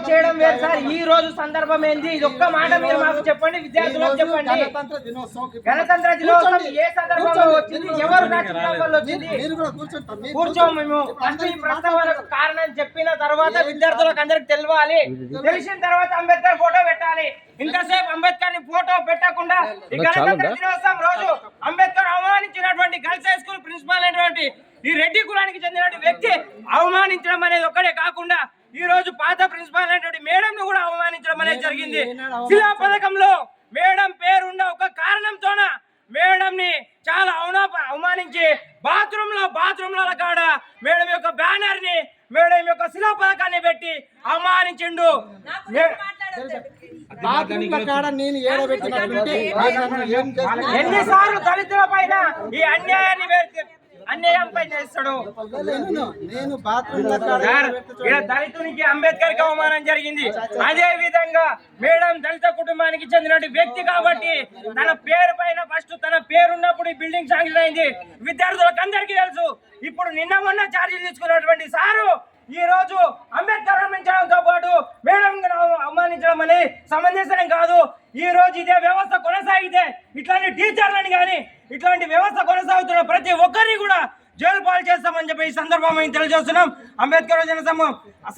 చేయడం వేరు సార్. ఈ రోజు సందర్భం ఏంది? ఇది ఒక్క మాట మీరు మాకు చెప్పండి, విద్యార్థులకు చెప్పండి. గణతంత్ర దినోత్సవం ఏ సందర్భంలో వచ్చింది, ఎవరు రాజకీయం వల్ల వచ్చింది? కూర్చోము మేము. ఫస్ట్ ఈ ప్రస్తావనకు కారణం చెప్పిన తర్వాత విద్యార్థులకు అందరికి తెలియాలి. తెలిసిన తర్వాత అంబేద్కర్ ఫోటో పెట్టాలి. ఇంతసేపు అంబేద్కర్ ని ఫోటో పెట్టకుండా ఈ గణతంత్ర దినోత్సవం రోజు అంబేద్కర్ అవమానించినటువంటి గర్ల్స్ హై స్కూల్ ప్రిన్సిపాల్ అయినటువంటి ఈ రెడ్డి కులానికి చెందిన వ్యక్తి అవమానించడం అనేది ఒక్కడే కాకుండా ఈ రోజు పాత ప్రిన్సిపాల్ అయినటువంటి మేడం ను కూడా అవమానించడం అనేది జరిగింది. శిలా పథకంలో మేడం పేరున్న ఒక కారణంతోన మేడం ని చాలా అవమానించి బాత్రూంల కాడ మేడం యొక్క బ్యానర్ ని, మేడం యొక్క శిలా పథకాన్ని పెట్టి అవమానించిండు. ఎన్నిసార్లు దళితుల పైన ఈ అన్యాయంపై చేస్తాడు. దళితునికి అంబేద్కర్ కి అవమానం జరిగింది. అదే విధంగా మేడం దళిత కుటుంబానికి చెందిన వ్యక్తి కాబట్టి తన పేరు పైన ఫస్ట్ తన పేరున్నప్పుడు ఈ బిల్డింగ్ శాంక్షన్ అయింది. విద్యార్థులకు అందరికీ తెలుసు. ఇప్పుడు నిన్న మొన్న ఛార్జీలు తీసుకున్నటువంటి సారు ఈ రోజు అంబేద్కర్ అవమానించడంతో పాటు మేడం అవమానించడం అనేది సమంజసం కాదు. ఈ రోజు ఇదే వ్యవస్థ కొనసాగితే ఇట్లాంటి టీచర్లను కానీ ఇట్లాంటి వ్యవస్థ కొనసాగుతున్న ప్రతి ఒక్కరిని కూడా జైలు పాలు చేస్తామని చెప్పి ఈ సందర్భం మేము తెలియజేస్తున్నాం. అంబేద్కర్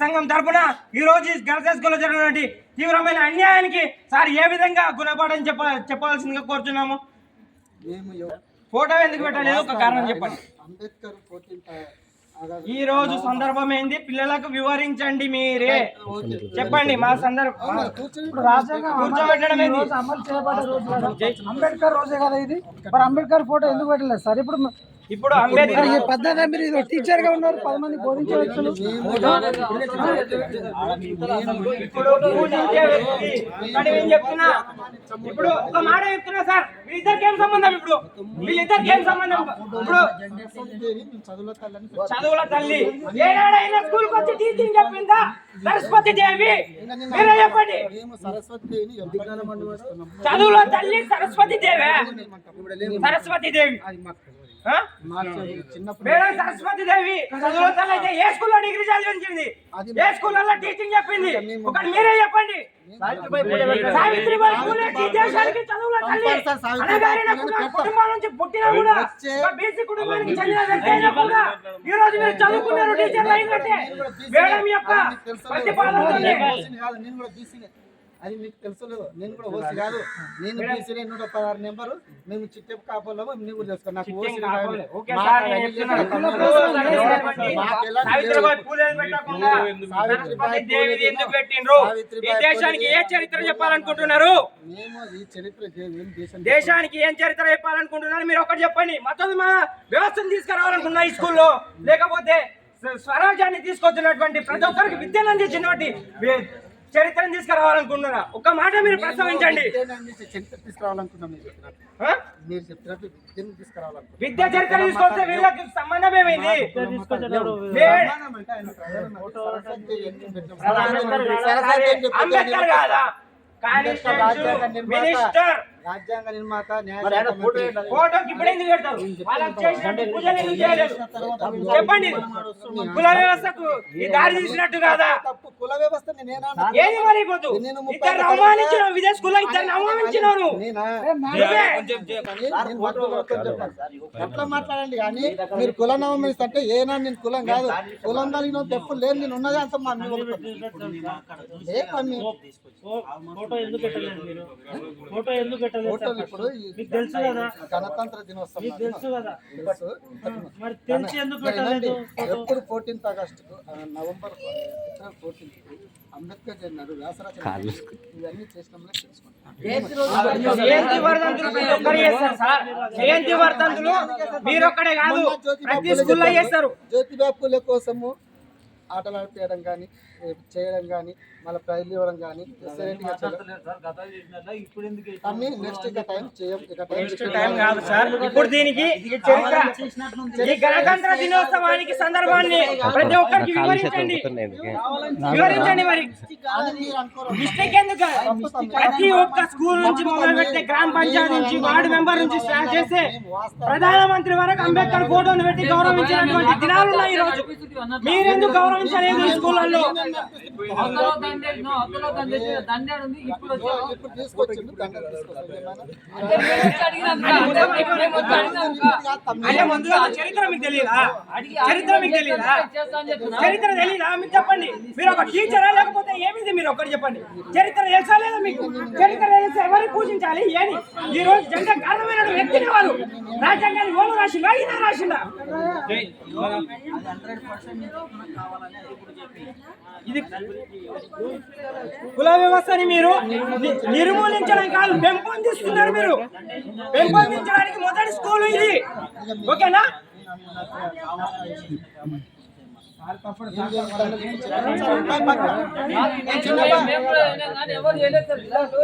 సంఘం తరఫున ఈ రోజు గర్ల్స్ హై స్కూల్లో జరిగినటువంటి తీవ్రమైన అన్యాయానికి సార్ ఏ విధంగా గుణపాఠం చెప్పాల్సిందిగా కోరుతున్నాము. ఫోటో ఎందుకు పెట్టలేదు ఒక కారణం చెప్పండి. ఈ రోజు సందర్భం ఏంది పిల్లలకు వివరించండి, మీరే చెప్పండి. మా సందర్భం కూర్చోబెట్టడం అమలు చేయబడ్డ రోజు అంబేద్కర్ రోజే కదా ఇది. మరి అంబేద్కర్ ఫోటో ఎందుకు పెట్టలేదు సార్? ఇప్పుడు అంబేద్కర్ పద్ధతి మీరు టీచర్ గా ఉన్నారు, 10 మంది బోధించే వ్యక్తులు. ఇప్పుడు ఒక మాట చెప్తున్నా సార్, వీళ్ళిద్దరికి ఏం సంబంధం? వీళ్ళిద్దరికి ఏం సంబంధం? ఇప్పుడు చదువుల తల్లి ఏనాడైనా స్కూల్ వచ్చి టీచింగ్ చెప్పిందా? సరస్వతి దేవి, మీరే చెప్పండి. చదువుల తల్లి సరస్వతి దేవి. సరస్వతి దేవి మేడం సరస్వతి దేవి చదువుల తల్లి అయితే ఏ స్కూల్లో డిగ్రీ చదివించింది? ఏ స్కూల్లో టీచింగ్ చెప్పింది? ఒకటి మీరే చెప్పండి. సావిత్రిబాయి పూలే దేశానికి చదువుల తల్లి. అనగారిన కుటుంబం నుంచి పుట్టినా కూడా బీసీ కుటుంబానికి చెందిన వ్యక్తి అయినా కూడా ఈ రోజు మీరు చదువుకున్నారు, టీచర్లు అయినట్టే. మేడం యొక్క ప్రతిపాదన అది మీకు తెలుసు. నేను కూడా ఓసి కాదు, నేను బీసీ 116 నెంబరు. మేము చిట్టెపు కాపల్లో నువ్వు తెలుసుకో. నాకు ఓసి దేశానికి ఏ చరిత్ర చెప్పాలనుకుంటున్నారు? మేము ఈ చరిత్ర దేశానికి ఏం చరిత్ర చెప్పాలనుకుంటున్నారు? మీరు ఒకటి చెప్పండి. మొత్తం మా వ్యవస్థను తీసుకురావాలనుకున్నా ఈ స్కూల్లో, లేకపోతే స్వరాజ్యాన్ని తీసుకొచ్చినటువంటి ప్రతి ఒక్కరికి విద్యను అందించినటువంటి చరిత్రను తీసుకురావాలనుకుంటున్నారా? ఒక మాట మీరు ప్రస్తావించండి. చరిత్ర తీసుకురావాలనుకున్నాం. మీరు చెప్పినట్టు విద్య చరిత్ర తీసుకొస్తే వీళ్ళకి సంబంధం ఏమైంది? అంబేద్కర్ కాదా? మినిస్టర్ రాజ్యాంగ నిర్మాత ఫోటోకి ఇప్పుడు ఎందుకు పెడతారు? వాళ్ళకి చేసినట్టు పూజలు ఎందుకు చేయలేదు? చెప్పండి. కుల వ్యవస్థకు ఈ దారి తీసినట్టు కాదా? కుల వ్యవస్థ ఏది మరి పోతు ఇద్దరు అవమానించినావు, విదేశ కుల ఇద్దరిని అవమానించినావు. ఎట్లా మాట్లాడండి కానీ మీరు కులం అవమానిస్తే ఏనా? నేను కులం కాదు, కులం కలిగిన తప్పు లేదు. నేను ఉన్నది అంత ఇప్పుడు గణతంత్ర దినోత్సవం ఎప్పుడు 14th August November 14th Ambedkar జయంతి వ్యాసరచన ఇవన్నీ చేసినామని తెలుసుకుంటాం. జయంతి వర్ధంతులు మీరొక్కడే కాదు, ప్రతి స్కూల్లో చేస్తారు. జ్యోతిబా పూలే కోసము ఆటలు ఆడిపించడం కానీ చేయడం కానీ మళ్ళీ ప్రైజ్లు ఇవ్వడం కానీ ఇప్పుడు దీనికి ఈ గణతంత్ర దినోత్సవానికి సందర్భాన్ని ప్రతి ఒక్కరికి వివరించండి. మరి మిస్టేక్ ఎందుకు? ప్రతి ఒక్క స్కూల్ నుంచి మొదలు పెడితే గ్రామ పంచాయతీ నుంచి వార్డు మెంబర్ నుంచి స్టార్ట్ చేస్తే ప్రధానమంత్రి వరకు అంబేద్కర్ ఫోటోను పెట్టి గౌరవించినటువంటి దినాలు ఉన్నాయి. ఈ రోజు మీరెందుకు గౌరవించలేదు? ఈ స్కూళ్ళల్లో ఇప్పుడు తీసుకొచ్చిండు దండ తీసుకొచ్చిండు. అంటే ముందుగా చరిత్ర మీకు తెలియదా? చరిత్ర మీకు తెలియదా? చరిత్ర తెలీదా? మీకు చెప్పండి. మీరు ఒక టీచరా లేకపోతే ఏమిది? మీరు ఒక్కటి చెప్పండి. చరిత్ర తెలుసా లేదా మీకు? చరిత్ర తెలిస్తే ఎవరిని పూజించాలి? ఏని ఈ రోజు జెండా కారణమైన వ్యక్తిని వారు రాజ్యాంగాన్ని ఓను రాసిందా? ఈయన రాసిందా? ఇది కుల వ్యవస్థని మీరు నిర్మూలించడం కాదు, పెంపొందిస్తున్నారు. మీరు పెంపొందించడానికి మొదటి స్కూల్ ఇది. ఓకేనా?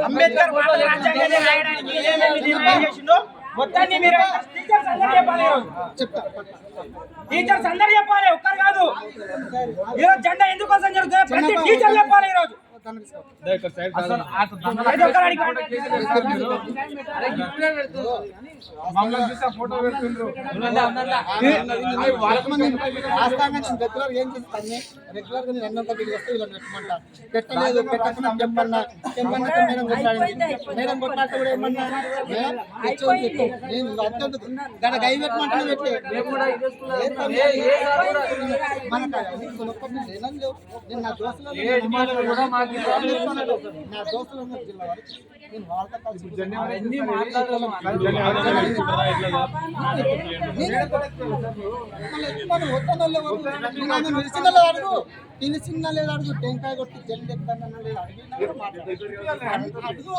అంబేద్కర్ భారత రాజ్యాంగాన్ని రాయడానికి ఏమేమి నిర్ణయం చేసిందో మొత్తాన్ని మీరు టీచర్స్ అందరూ చెప్పాలి. టీచర్స్ అందరూ చెప్పాలి, ఒక్కరు కాదు. ఈరోజు జెండా ఎందుకోసం జరుగుతుంది ప్రతి టీచర్ చెప్పాలి. ఈరోజు రెగ్యులర్ ఏం చేస్తాను, రెగ్యులర్ గా నేను అన్నం దగ్గరికి వస్తే వీళ్ళని పెట్టమంటా. పెట్టలేదు, పెట్టకుండా చెప్పన్నా చెప్పన్నాక మేడం కొట్లాడింది. మేడం కొట్లాడితే కూడా ఏమన్నా నేను అత్యంత గడ గై పెట్టమంటే పెట్టలే నేను నా దోస్తులు జిల్లా వరకు నేను వాళ్ళతో కలిసి అడుగు పిలిచిన లేదు అడుగు టెంకాయ కొట్టి జెండా ఎత్తానన్నా లేదు అడుగు.